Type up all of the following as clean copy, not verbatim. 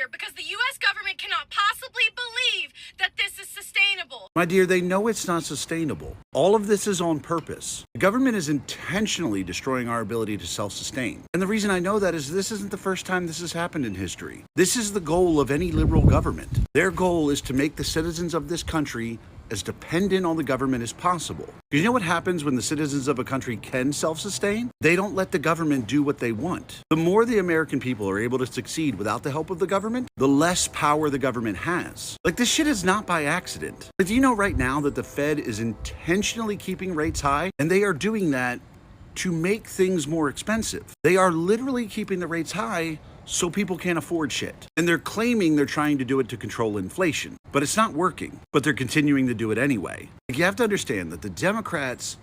here because the U.S. government cannot possibly believe that this is sustainable. My dear, they know it's not sustainable. All of this is on purpose. The government is intentionally destroying our ability to self-sustain. And the reason I know that is this isn't the first time this has happened in history. This is the goal of any liberal government. Their goal is to make the citizens of this country as dependent on the government as possible. You know what happens when the citizens of a country can self-sustain? They don't let the government do what they want. The more the American people are able to succeed without the help of the government, the less power the government has. Like, this shit is not by accident. Like, do you know right now that the Fed is intentionally keeping rates high? And they are doing that to make things more expensive. They are literally keeping the rates high so people can't afford shit. And they're claiming they're trying to do it to control inflation, but it's not working. But they're continuing to do it anyway. Like, you have to understand that the Democrats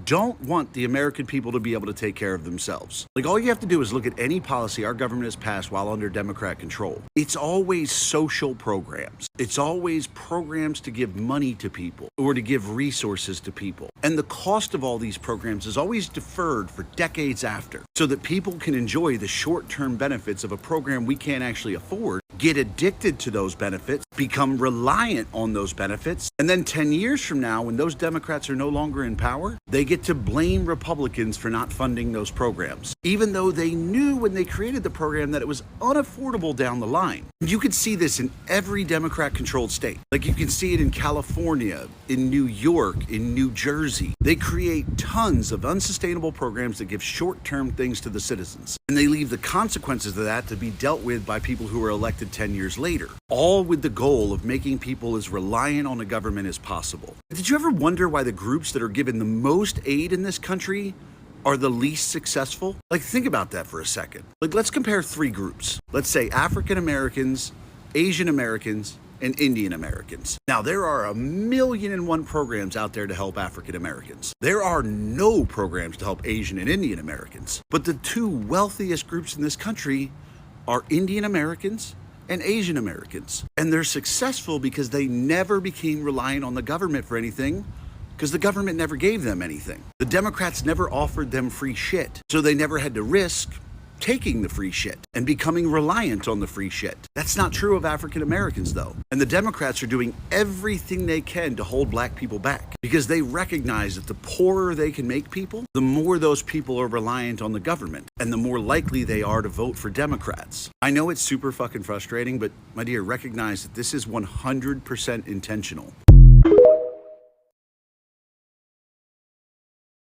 don't want the American people to be able to take care of themselves. Like, all you have to do is look at any policy our government has passed while under Democrat control. It's always social programs. It's always programs to give money to people or to give resources to people. And the cost of all these programs is always deferred for decades after, so that people can enjoy the short-term benefits of a program we can't actually afford, get addicted to those benefits, become reliant on those benefits, and then 10 years from now, when those Democrats are no longer in power, they get to blame Republicans for not funding those programs, even though they knew when they created the program that it was unaffordable down the line. You could see this in every Democrat-controlled state. Like, you can see it in California, in New York, in New Jersey. They create tons of unsustainable programs that give short-term things to the citizens, and they leave the consequences of that to be dealt with by people who are elected 10 years later, all with the goal of making people as reliant on the government as possible. Did you ever wonder why the groups that are given the most aid in this country are the least successful? Like, think about that for a second. Like, let's compare three groups. Let's say African Americans, Asian Americans, and Indian Americans. Now, there are 1,000,001 programs out there to help African Americans. There are no programs to help Asian and Indian Americans. But the two wealthiest groups in this country are Indian Americans and Asian Americans. And they're successful because they never became reliant on the government for anything, because the government never gave them anything. The Democrats never offered them free shit, so they never had to risk taking the free shit and becoming reliant on the free shit. That's not true of African Americans, though. And the Democrats are doing everything they can to hold black people back, because they recognize that the poorer they can make people, the more those people are reliant on the government, and the more likely they are to vote for Democrats. I know it's super fucking frustrating, but my dear, recognize that this is 100% intentional.